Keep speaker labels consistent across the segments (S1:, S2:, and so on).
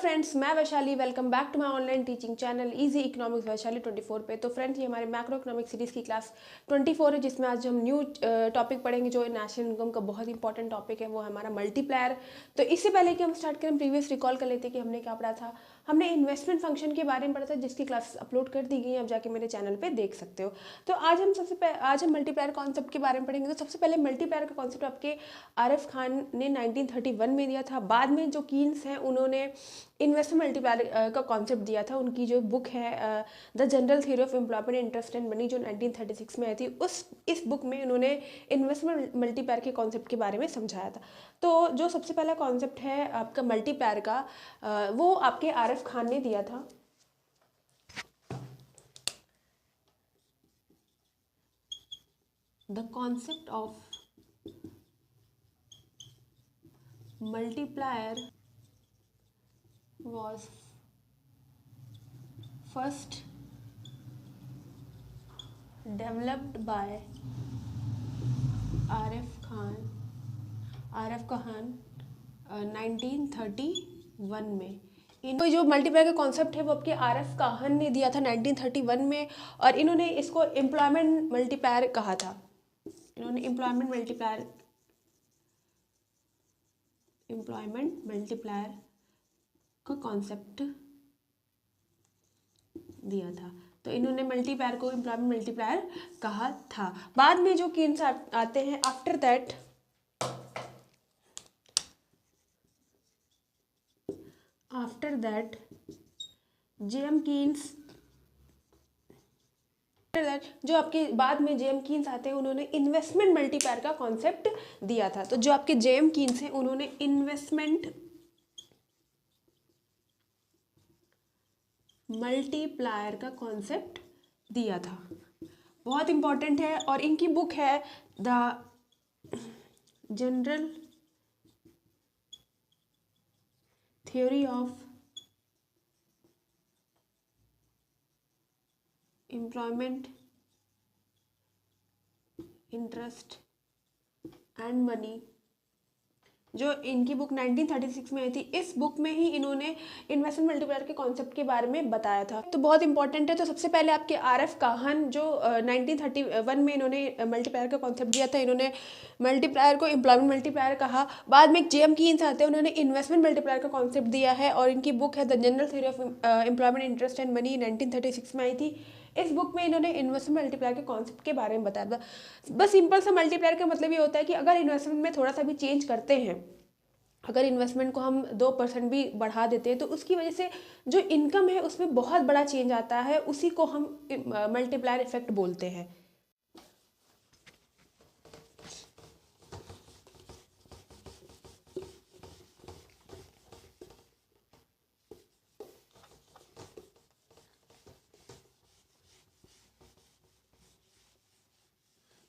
S1: Friends, मैं Vaishali. Welcome back to my online teaching channel easy economics Vaishali 24 पे। तो friends, ये हमारे मैक्रो इकोनॉमिक सीरीज की क्लास 24 है, जिसमें आज हम न्यू टॉपिक पढ़ेंगे जो नेशनल इनकम का बहुत इंपॉर्टेंट टॉपिक है। वो है हमारा मल्टीप्लायर। तो इससे पहले कि हम स्टार्ट करें, प्रीवियस रिकॉल कर लेते हैं कि हमने क्या पढ़ा था। हमने इन्वेस्टमेंट फंक्शन के बारे में पढ़ा था, जिसकी क्लास अपलोड कर दी गई है, आप जाके मेरे चैनल पर देख सकते हो। तो आज हम मल्टीप्लायर कॉन्सेप्ट के बारे में पढ़ेंगे। तो सबसे पहले मल्टीप्लायर का कॉन्सेप्ट आपके RF खान ने 1931 में दिया था। बाद में जो कीन्स हैं उन्होंने इन्वेस्टमेंट मल्टीप्लायर का कॉन्सेप्ट दिया था। उनकी जो बुक है the general theory of employment interest and money, जो 1936 में आई थी, इस बुक में उन्होंने इन्वेस्टमेंट मल्टीप्लायर के कॉन्सेप्ट के बारे में समझाया था। तो जो सबसे पहला कॉन्सेप्ट है आपका मल्टीप्लायर का, वो आपके RF खान ने दिया था। The concept of multiplier was first developed by RF Khan 1931 में। इनको जो मल्टीप्लायर का कॉन्सेप्ट है वो आपके RF काहन ने दिया था 1931 में, और इन्होंने इसको एम्प्लॉयमेंट मल्टीप्लायर कहा था। इन्होंने एम्प्लॉयमेंट मल्टीप्लायर का कॉन्सेप्ट दिया था। तो इन्होंने मल्टीप्लायर को एम्प्लॉयमेंट मल्टीप्लायर कहा था। बाद में जो कीन्स आते हैं आफ्टर दैट, जेएम कीन्स, जो आपके बाद में जेएम कीन्स आते हैं, उन्होंने इन्वेस्टमेंट मल्टीप्लायर का कॉन्सेप्ट दिया था। तो जो आपके जेएम कीन्स हैं उन्होंने इन्वेस्टमेंट मल्टीप्लायर का कॉन्सेप्ट दिया था। बहुत इंपॉर्टेंट है। और इनकी बुक है the general theory of employment interest and money, जो इनकी बुक 1936 में आई थी। इस बुक में ही इन्होंने इन्वेस्टमेंट मल्टीप्लायर के कॉन्सेप्ट के बारे में बताया था। तो बहुत इंपॉर्टेंट है। तो सबसे पहले आपके RF काहन, जो 1931 में इन्होंने मल्टीप्लायर का कॉन्सेप्ट दिया था, इन्होंने मल्टीप्लायर को एम्प्लॉयमेंट मल्टीप्लायर कहा। बाद में जेएम कीन्स आते हैं, उन्होंने इन्वेस्टमेंट मल्टीप्लायर का कॉन्सेप्ट दिया है, और इनकी बुक है the general theory of employment interest and money, 1936 में आई थी। इस बुक में इन्होंने इन्वेस्टमेंट मल्टीप्लायर के कॉन्सेप्ट के बारे में बताया था। बस सिंपल सा मल्टीप्लायर का मतलब ये होता है कि अगर इन्वेस्टमेंट में थोड़ा सा भी चेंज करते हैं, अगर इन्वेस्टमेंट को हम 2% भी बढ़ा देते हैं, तो उसकी वजह से जो इनकम है उसमें बहुत बड़ा चेंज आता है। उसी को हम मल्टीप्लायर इफेक्ट बोलते हैं।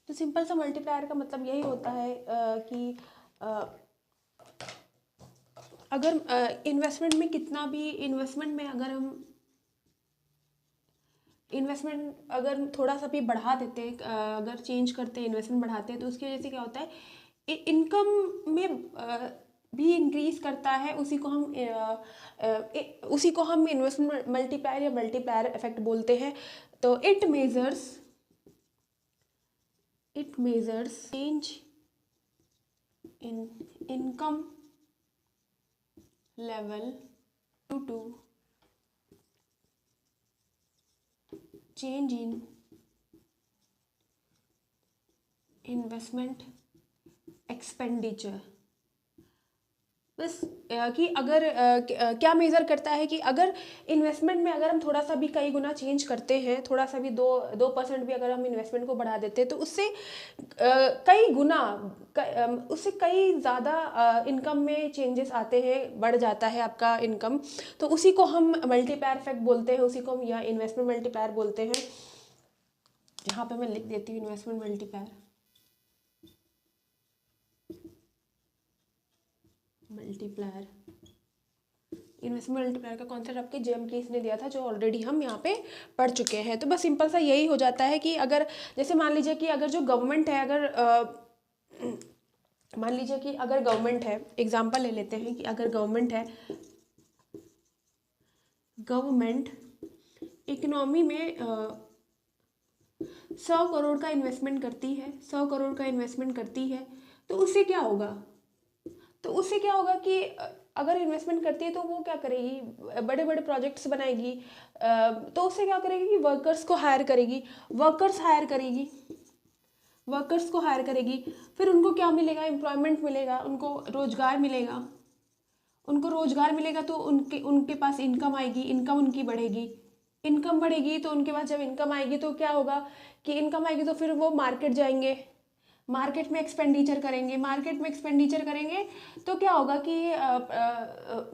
S1: तो सिंपल सा मल्टीप्लायर का मतलब यही होता है कि अगर इन्वेस्टमेंट में कितना भी इन्वेस्टमेंट अगर थोड़ा सा भी बढ़ा देते हैं, अगर चेंज करते हैं, इन्वेस्टमेंट बढ़ाते हैं, तो उसकी वजह से क्या होता है, इनकम में भी इंक्रीज करता है। उसी को हम इन्वेस्टमेंट मल्टीप्लायर या मल्टीप्लायर इफेक्ट बोलते हैं। तो it measures change in income level due to change in investment expenditure। बस कि अगर क्या मेज़र करता है कि अगर इन्वेस्टमेंट में अगर हम थोड़ा सा भी कई गुना चेंज करते हैं, थोड़ा सा भी 2% भी अगर हम इन्वेस्टमेंट को बढ़ा देते हैं, तो उससे उससे कई ज़्यादा इनकम में चेंजेस आते हैं, बढ़ जाता है आपका इनकम। तो उसी को हम मल्टीप्लायर इफेक्ट बोलते हैं, उसी को हम या इन्वेस्टमेंट मल्टीप्लायर बोलते हैं। यहाँ पे मैं लिख देती हूँ इन्वेस्टमेंट मल्टीप्लायर इन्वेस्टमेंट मल्टीप्लायर का कॉन्सेप्ट आपके जेएम कीन्स ने दिया था, जो ऑलरेडी हम यहाँ पे पढ़ चुके हैं। तो बस सिंपल सा यही हो जाता है कि अगर जैसे मान लीजिए कि अगर जो गवर्नमेंट है, मान लीजिए कि अगर गवर्नमेंट है, एग्जांपल ले लेते हैं कि अगर गवर्नमेंट है गवर्नमेंट इकोनॉमी में 100 करोड़ का इन्वेस्टमेंट करती है, 100 करोड़ का इन्वेस्टमेंट करती है, तो उससे क्या होगा? तो उससे क्या होगा कि अगर इन्वेस्टमेंट करती है तो वो क्या करेगी, बड़े बड़े प्रोजेक्ट्स बनाएगी, तो उससे क्या करेगी कि वर्कर्स को हायर करेगी, वर्कर्स को हायर करेगी, फिर उनको क्या मिलेगा, एम्प्लॉयमेंट मिलेगा, उनको रोजगार मिलेगा, तो उनके उनके पास इनकम आएगी, इनकम उनकी बढ़ेगी, इनकम बढ़ेगी, तो उनके पास जब इनकम आएगी तो क्या होगा कि इनकम आएगी तो फिर वो मार्केट जाएंगे, मार्केट में एक्सपेंडिचर करेंगे, तो क्या होगा कि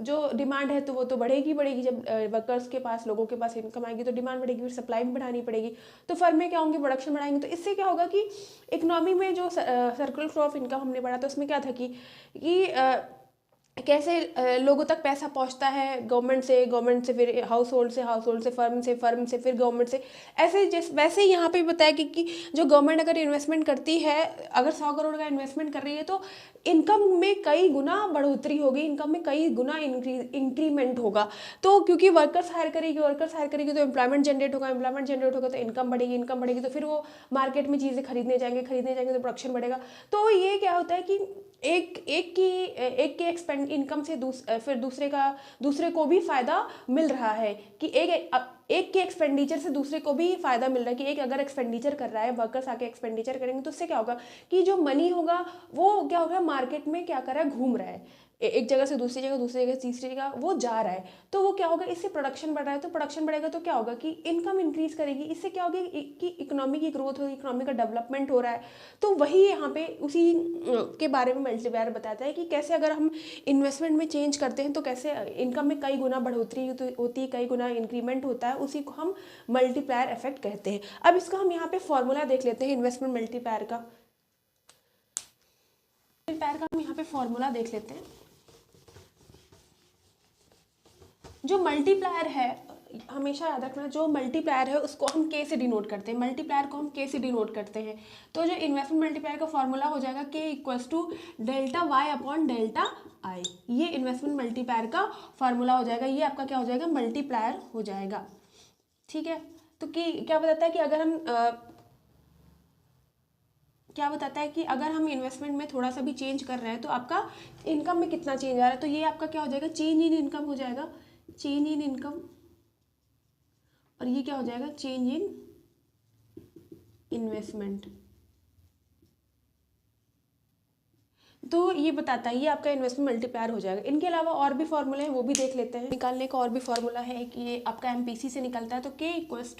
S1: जो डिमांड है तो वो तो बढ़ेगी, जब वर्कर्स के पास, लोगों के पास इनकम आएगी तो डिमांड बढ़ेगी, फिर सप्लाई भी बढ़ानी पड़ेगी, तो फर्में क्या होंगी, प्रोडक्शन बढ़ाएंगे, तो इससे क्या होगा कि इकोनॉमी में जो सर्कुलर फ्लो ऑफ इनकम हमने पढ़ा, तो उसमें क्या था कि कैसे लोगों तक पैसा पहुंचता है, गवर्नमेंट से फिर हाउस होल्ड से फर्म से फिर गवर्नमेंट से, ऐसे जैसे वैसे ही यहाँ पे भी बताया कि जो गवर्नमेंट अगर इन्वेस्टमेंट करती है, अगर 100 करोड़ का इन्वेस्टमेंट कर रही है तो इनकम में कई गुना बढ़ोतरी होगी, इनकम में कई गुना इंक्रीमेंट होगा। तो क्योंकि वर्कर्स हायर करेगी तो एम्प्लॉयमेंट जनरेट होगा तो इनकम बढ़ेगी, तो फिर वो मार्केट में चीज़ें खरीदने जाएंगे तो प्रोडक्शन बढ़ेगा। तो ये क्या होता है कि एक की एक्सपेंड इनकम से फिर दूसरे को भी फायदा मिल रहा है, कि एक के एक्सपेंडिचर से दूसरे को भी फायदा मिल रहा है, कि एक अगर एक्सपेंडिचर कर रहा है, वर्कर्स आके एक्सपेंडिचर करेंगे तो उससे क्या होगा कि जो मनी होगा वो क्या होगा, मार्केट में क्या कर रहा है, घूम रहा है, एक जगह से दूसरी जगह तीसरी जगह वो जा रहा है, तो वो क्या होगा, इससे प्रोडक्शन बढ़ रहा है, तो प्रोडक्शन बढ़ेगा तो क्या होगा कि इनकम इंक्रीज करेगी, इससे क्या होगी कि इकोनॉमी की ग्रोथ होगी, इकोनॉमी का डेवलपमेंट हो रहा है। तो वही यहाँ पे उसी के बारे में मल्टीप्लायर बताता है कि कैसे अगर हम इन्वेस्टमेंट में चेंज करते हैं तो कैसे इनकम में कई गुना बढ़ोतरी होती है, कई गुना इंक्रीमेंट होता है, उसी को हम मल्टीप्लायर इफेक्ट कहते हैं। अब इसका हम यहाँ पे फॉर्मूला देख लेते हैं इन्वेस्टमेंट मल्टीप्लायर का हम यहाँ पे फॉर्मूला देख लेते हैं। जो मल्टीप्लायर है, हमेशा याद रखना, जो मल्टीप्लायर है उसको हम के से डिनोट करते हैं, तो जो इन्वेस्टमेंट मल्टीप्लायर का फॉर्मूला हो जाएगा k equals to delta Y upon delta I, ये इन्वेस्टमेंट मल्टीप्लायर का फॉर्मूला हो जाएगा, ये आपका क्या हो जाएगा, मल्टीप्लायर हो जाएगा। ठीक है, तो क्या बताता है कि अगर हम इन्वेस्टमेंट में थोड़ा सा भी चेंज कर रहे हैं तो आपका इनकम में कितना चेंज आ रहा है, तो ये आपका क्या हो जाएगा, चेंज इन इनकम हो जाएगा, चेंज इन इनकम, और ये क्या हो जाएगा, चेंज इन इन्वेस्टमेंट। तो ये बताता है, ये आपका इन्वेस्टमेंट मल्टीप्लायर हो जाएगा। इनके अलावा और भी फॉर्मूले हैं, वो भी देख लेते हैं। निकालने का और भी फॉर्मूला है कि ये आपका एमपीसी से निकलता है, तो के इक्वल्स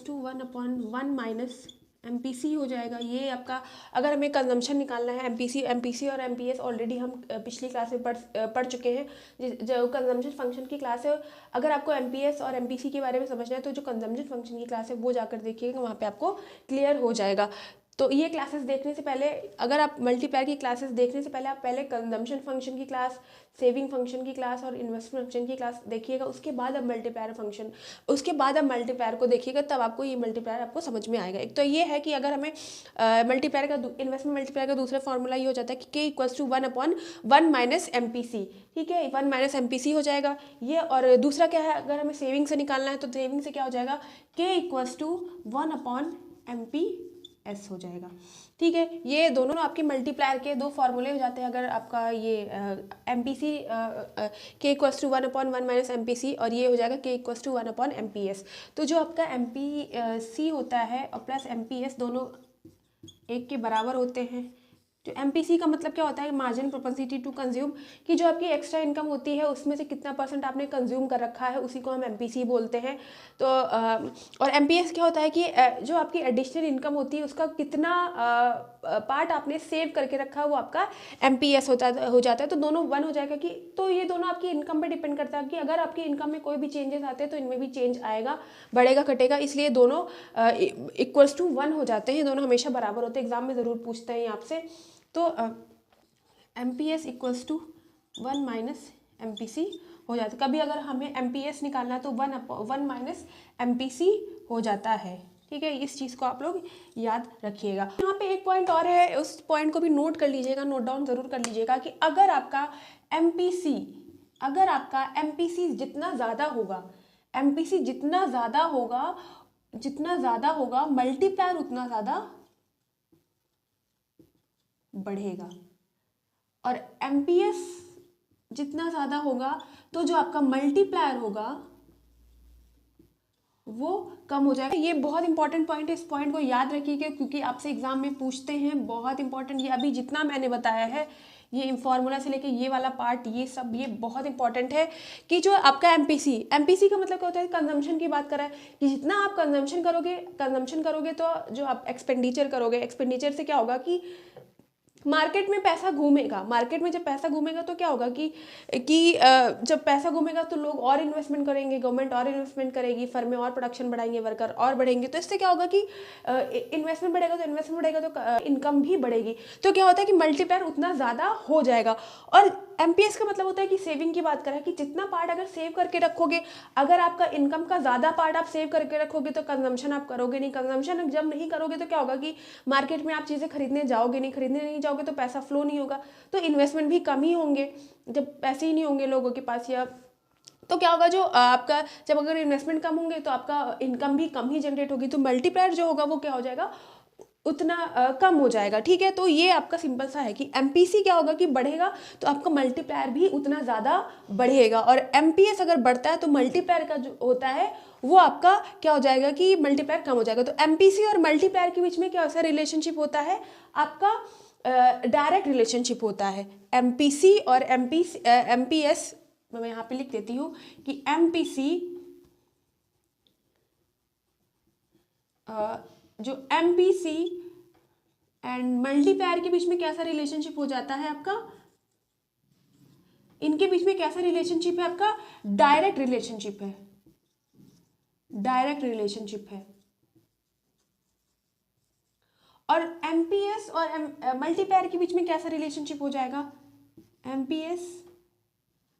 S1: टू 1/1 माइनस एमपीसी हो जाएगा। ये आपका, अगर हमें कंजम्पशन निकालना है, एमपीसी और एमपीएस ऑलरेडी हम पिछली क्लास में पढ़ चुके हैं, जो कंजम्पशन फंक्शन की क्लास है। अगर आपको एमपीएस और एमपीसी के बारे में समझना है तो जो कंजम्पशन फंक्शन की क्लास है वो जाकर देखिएगा, वहाँ पे आपको क्लियर हो जाएगा। तो ये क्लासेस देखने से पहले, अगर आप मल्टीप्लायर की क्लासेस देखने से पहले आप पहले कंजम्पशन फंक्शन की क्लास, सेविंग फंक्शन की क्लास और इन्वेस्टमेंट फंक्शन की क्लास देखिएगा, उसके बाद आप मल्टीप्लायर को देखिएगा, तब आपको ये मल्टीप्लायर आपको समझ में आएगा। एक तो ये है कि अगर हमें इन्वेस्टमेंट मल्टीप्लायर का दूसरा फॉर्मूला ये हो जाता है कि के इक्वल्स टू 1/1 माइनस एमपीसी। ठीक है, 1 माइनस एमपीसी हो जाएगा ये। और दूसरा क्या है, अगर हमें सेविंग से निकालना है तो सेविंग से क्या हो जाएगा, के इक्वल्स टू 1/MP हो जाएगा। ठीक है, ये दोनों आपके मल्टीप्लायर के दो फॉर्मूले हो जाते हैं। अगर आपका ये एमपीसी के इक्वल्स टू 1/1 माइनस एमपीसी, और ये हो जाएगा के इक्वल्स टू 1/MPS। तो जो आपका एमपीसी होता है और प्लस एमपीएस दोनों एक के बराबर होते हैं। जो एमपीसी का मतलब क्या होता है, मार्जिन प्रोपेंसिटी टू कंज्यूम, कि जो आपकी एक्स्ट्रा इनकम होती है उसमें से कितना % आपने कंज्यूम कर रखा है, उसी को हम एमपीसी बोलते हैं। तो और एमपीएस क्या होता है कि जो आपकी एडिशनल इनकम होती है उसका कितना पार्ट आपने सेव करके रखा है, वो आपका एमपीएस हो जाता है। तो दोनों 1 हो जाएगा कि, तो ये दोनों आपकी इनकम पे डिपेंड करता है कि अगर आपकी इनकम में कोई भी चेंजेस आते हैं तो इनमें भी चेंज आएगा, बढ़ेगा घटेगा, इसलिए दोनों इक्वल्स टू 1 हो जाते हैं, दोनों हमेशा बराबर होते हैं। एग्जाम में ज़रूर पूछते हैं आपसे। तो MPS equals to 1 minus MPC हो जाता है। कभी अगर हमें एमपीएस निकालना है तो 1 माइनस एमपीसी हो जाता है। ठीक है, इस चीज़ को आप लोग याद रखिएगा। यहाँ पे एक पॉइंट और है, उस पॉइंट को भी नोट कर लीजिएगा, नोट डाउन ज़रूर कर लीजिएगा कि अगर आपका एमपीसी जितना ज़्यादा होगा, MPC जितना ज़्यादा होगा मल्टीप्लायर उतना ज़्यादा बढ़ेगा, और MPS जितना ज़्यादा होगा तो जो आपका मल्टीप्लायर होगा वो कम हो जाएगा। ये बहुत इंपॉर्टेंट पॉइंट है, इस पॉइंट को याद रखिएगा क्योंकि आपसे एग्जाम में पूछते हैं, बहुत इंपॉर्टेंट। ये अभी जितना मैंने बताया है, ये फॉर्मूला से लेके ये वाला पार्ट, ये सब ये बहुत इंपॉर्टेंट है कि जो आपका एमपीसी का मतलब क्या होता है, कंजम्पशन की बात कर रहा है कि जितना आप कंजम्पशन करोगे तो जो आप एक्सपेंडिचर करोगे, एक्सपेंडिचर से क्या होगा कि मार्केट में पैसा घूमेगा। मार्केट में जब पैसा घूमेगा तो क्या होगा कि जब पैसा घूमेगा तो लोग और इन्वेस्टमेंट करेंगे, गवर्नमेंट और इन्वेस्टमेंट करेगी, फर्में और प्रोडक्शन बढ़ाएंगे, वर्कर और बढ़ेंगे। तो इससे क्या होगा कि इन्वेस्टमेंट बढ़ेगा तो इनकम भी बढ़ेगी। तो क्या होता है कि मल्टीप्लायर उतना ज़्यादा हो जाएगा। और एमपीएस का मतलब होता है कि सेविंग की बात करें कि जितना पार्ट अगर सेव करके रखोगे, अगर आपका इनकम का ज़्यादा पार्ट आप सेव करके रखोगे तो कंजम्पशन आप करोगे नहीं। कंजम्पशन जब नहीं करोगे तो क्या होगा कि मार्केट में आप चीज़ें खरीदने नहीं जाओगे तो पैसा फ्लो नहीं होगा, तो इन्वेस्टमेंट भी कम ही होंगे। जब पैसे ही नहीं होंगे लोगों के पास, या तो क्या होगा, जो आपका जब अगर इन्वेस्टमेंट कम होंगे तो आपका इनकम भी कम ही जनरेट होगी, तो मल्टीप्लायर जो होगा वो क्या हो जाएगा, उतना कम हो जाएगा। ठीक है, तो ये आपका सिंपल सा है कि एमपीसी क्या होगा कि बढ़ेगा तो आपका मल्टीप्लायर भी उतना ज़्यादा बढ़ेगा, और एमपीएस अगर बढ़ता है तो मल्टीप्लायर का जो होता है वो आपका क्या हो जाएगा कि मल्टीप्लायर कम हो जाएगा। तो एमपीसी और मल्टीप्लायर के बीच में क्या ऐसा रिलेशनशिप होता है, आपका डायरेक्ट रिलेशनशिप होता है। एमपीसी और एमपीएस, मैं यहाँ पे लिख देती हूँ कि एमपीसी जो एमपीसी एंड मल्टीप्लायर के बीच में कैसा रिलेशनशिप हो जाता है आपका, इनके बीच में कैसा रिलेशनशिप है आपका, डायरेक्ट रिलेशनशिप है। और एमपीएस और मल्टीप्लायर के बीच में कैसा रिलेशनशिप हो जाएगा, एमपीएस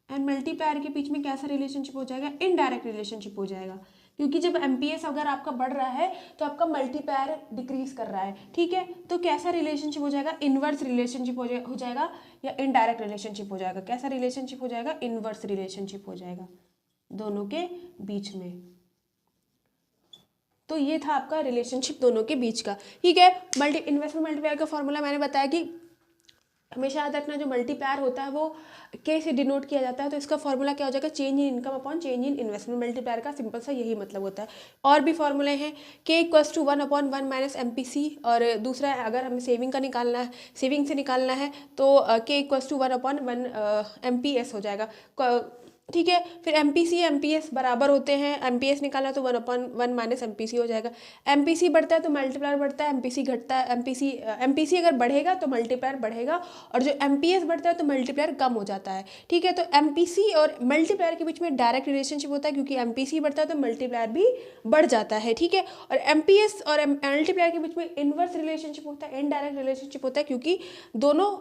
S1: एंड मल्टीप्लायर के बीच में कैसा रिलेशनशिप हो जाएगा, इनडायरेक्ट रिलेशनशिप हो जाएगा, क्योंकि जब एमपीएस अगर आपका बढ़ रहा है तो आपका मल्टीप्लायर डिक्रीज कर रहा है। ठीक है, तो कैसा रिलेशनशिप हो जाएगा, इनवर्स रिलेशनशिप हो जाएगा या इनडायरेक्ट रिलेशनशिप हो जाएगा। कैसा रिलेशनशिप हो जाएगा, इनवर्स रिलेशनशिप हो जाएगा दोनों के बीच में। तो ये था आपका रिलेशनशिप दोनों के बीच का। ठीक है, इन्वेस्टमेंट मल्टीप्लायर का फॉर्मूला मैंने बताया कि हमेशा याद रखना, जो मल्टीप्लायर होता है वो के से डिनोट किया जाता है, तो इसका फॉर्मूला क्या हो जाएगा, change in income upon change in investment. Multiplier का सिंपल सा यही मतलब होता है। और भी फॉर्मूले हैं, के इक्वल्स टू 1/1 माइनस एमपीसी, और दूसरा अगर हमें सेविंग से निकालना है तो के इक्वल्स टू 1/1 एमपीएस हो जाएगा। ठीक है, फिर एमपीसी एमपीएस बराबर होते हैं, एमपीएस निकालना तो 1/1 माइनस एमपीसी हो जाएगा। एमपीसी बढ़ता है तो मल्टीप्लायर बढ़ता है, एमपीसी घटता है, एमपीसी अगर बढ़ेगा तो मल्टीप्लायर बढ़ेगा, और जो एमपीएस बढ़ता है तो मल्टीप्लायर कम हो जाता है। ठीक है, तो एमपीसी और मल्टीप्लायर के बीच में डायरेक्ट रिलेशनशिप होता है, क्योंकि एमपीसी बढ़ता है तो मल्टीप्लायर भी बढ़ जाता है। ठीक है, और एमपीएस और मल्टीप्लायर के बीच में इनवर्स रिलेशनशिप होता है, इनडायरेक्ट रिलेशनशिप होता है, क्योंकि दोनों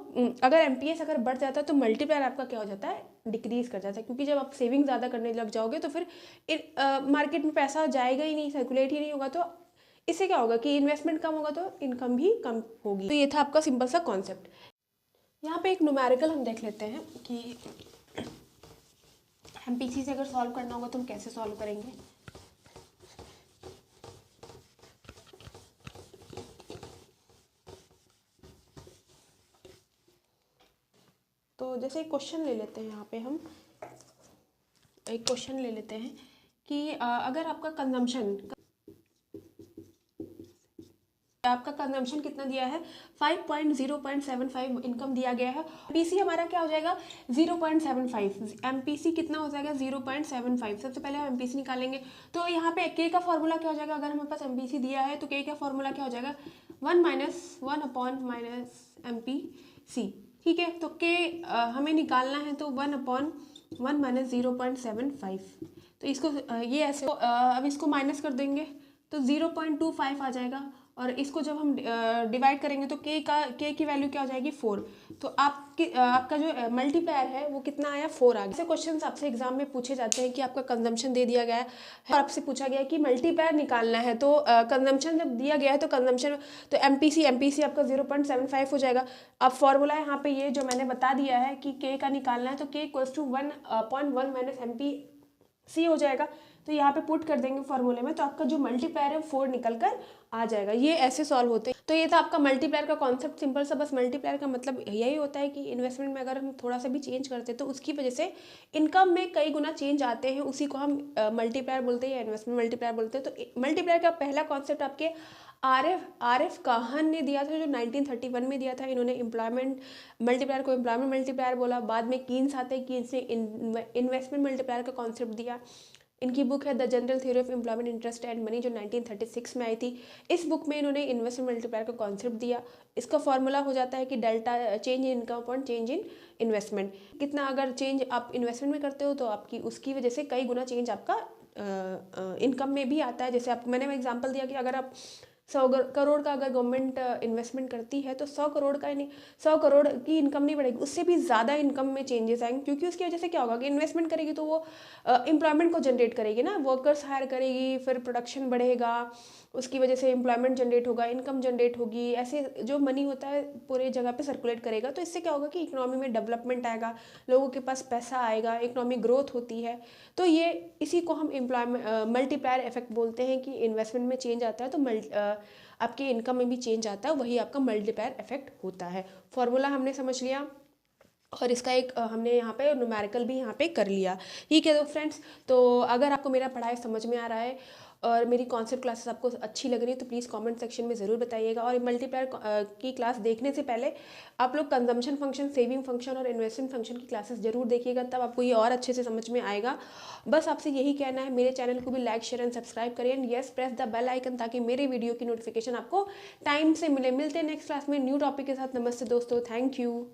S1: अगर एमपीएस अगर बढ़ जाता है तो मल्टीप्लायर आपका क्या हो जाता है, डिक्रीज कर जाता है, क्योंकि जब आप सेविंग ज़्यादा करने लग जाओगे तो फिर मार्केट में पैसा जाएगा ही नहीं, सर्कुलेट ही नहीं होगा, तो इससे क्या होगा कि इन्वेस्टमेंट कम होगा तो इनकम भी कम होगी। तो ये था आपका सिंपल सा कॉन्सेप्ट। यहाँ पे एक न्यूमेरिकल हम देख लेते हैं कि एमपीसी से अगर सॉल्व करना होगा तो हम कैसे सॉल्व करेंगे। तो जैसे एक क्वेश्चन ले लेते हैं, यहाँ पे हम एक क्वेश्चन ले लेते हैं कि अगर आपका कंजम्पशन कितना दिया है, 5.0.75 इनकम दिया गया है। एमपीसी हमारा क्या हो जाएगा, 0.75। एमपीसी कितना हो जाएगा, 0.75। सबसे पहले हम एमपीसी निकालेंगे, तो यहाँ पे के का फॉर्मूला क्या हो जाएगा, अगर हमारे पास एमपीसी दिया है तो के का फॉर्मूला क्या हो जाएगा, 1 एमपीसी। ठीक है, तो के हमें निकालना है तो 1/1 माइनस 0.75। तो इसको ये ऐसे अब इसको माइनस कर देंगे तो 0.25 आ जाएगा, और इसको जब हम डिवाइड करेंगे तो के की वैल्यू क्या हो जाएगी, 4। तो आपका जो मल्टीप्लायर है वो कितना आया, 4 आ गया। ऐसे क्वेश्चंस आपसे एग्जाम में पूछे जाते हैं कि आपका कंजम्पशन दे दिया गया है और आपसे पूछा गया है कि मल्टीप्लायर निकालना है, तो कंजम्पशन जब दिया गया है तो कंजम्पशन तो एमपीसी आपका 0.75 हो जाएगा। अब फॉर्मूला यहाँ पे ये जो मैंने बता दिया है कि के का निकालना है, तो के इक्वल्स टू 1/1 माइनस एमपीसी हो जाएगा। तो यहाँ पे पुट कर देंगे फॉर्मूले में, तो आपका जो मल्टीप्लायर है 4 निकल कर आ जाएगा। ये ऐसे सॉल्व होते हैं। तो ये था आपका मल्टीप्लायर का कॉन्सेप्ट, सिंपल सा। बस मल्टीप्लायर का मतलब यही होता है कि इन्वेस्टमेंट में अगर हम थोड़ा सा भी चेंज करते हैं तो उसकी वजह से इनकम में कई गुना चेंज आते हैं, उसी को हम मल्टीप्लायर बोलते हैं या इन्वेस्टमेंट मल्टीप्लायर बोलते हैं। तो मल्टीप्लायर का पहला कॉन्सेप्ट आपके आर एफ काहन ने दिया था, जो 1931 में दिया था। इन्होंने एम्प्लॉयमेंट मल्टीप्लायर को एम्प्लॉयमेंट मल्टीप्लायर बोला। बाद में कीन्स आते हैं, कीन्स ने इन्वेस्टमेंट मल्टीप्लायर का कॉन्सेप्ट दिया। इनकी बुक है the general theory of employment interest and money, जो 1936 में आई थी। इस बुक में इन्होंने इन्वेस्टमेंट मल्टीप्लायर का कॉन्सेप्ट दिया। इसका फॉर्मूला हो जाता है कि delta change in income upon change in investment. कितना अगर चेंज आप इन्वेस्टमेंट में करते हो तो आपकी उसकी वजह से कई गुना चेंज आपका इनकम में भी आता है। जैसे आप मैंने एग्जांपल दिया कि अगर आप 100 करोड़ का अगर गवर्नमेंट इन्वेस्टमेंट करती है तो 100 करोड़ का नहीं, 100 करोड़ की इनकम नहीं बढ़ेगी, उससे भी ज़्यादा इनकम में चेंजेस आएंगे। क्योंकि उसकी वजह से क्या होगा कि इन्वेस्टमेंट करेगी तो वो एम्प्लॉयमेंट को जनरेट करेगी ना, वर्कर्स हायर करेगी, फिर प्रोडक्शन बढ़ेगा, उसकी वजह से एम्प्लॉयमेंट जनरेट होगा, इनकम जनरेट होगी, ऐसे जो मनी होता है पूरे जगह पे सर्कुलेट करेगा। तो इससे क्या होगा कि इकोनॉमी में डेवलपमेंट आएगा, लोगों के पास पैसा आएगा, इकोनॉमी ग्रोथ होती है। तो ये इसी को हम एम्प्लॉयमेंट मल्टीप्लायर इफेक्ट बोलते हैं कि इन्वेस्टमेंट में चेंज आता है तो आपके इनकम में भी चेंज आता है, वही आपका मल्टीप्लायर इफेक्ट होता है। फॉर्मूला हमने समझ लिया और इसका एक हमने यहाँ पे न्यूमेरिकल भी यहाँ पे कर लिया। ठीक है तो फ्रेंड्स, तो अगर आपको मेरा पढ़ाई समझ में आ रहा है और मेरी कॉन्सेप्ट क्लासेस आपको अच्छी लग रही है तो प्लीज़ कमेंट सेक्शन में ज़रूर बताइएगा। और मल्टीप्लायर की क्लास देखने से पहले आप लोग कंजम्पशन फंक्शन, सेविंग फंक्शन और इन्वेस्टमेंट फंक्शन की क्लासेस जरूर देखिएगा, तब आपको ये और अच्छे से समझ में आएगा। बस आपसे यही कहना है, मेरे चैनल को भी लाइक शेयर एंड सब्सक्राइब करिए and yes press the bell icon, ताकि मेरे वीडियो की नोटिफिकेशन आपको टाइम से मिले। मिलते हैं नेक्स्ट क्लास में न्यू टॉपिक के साथ। नमस्ते दोस्तों, थैंक यू।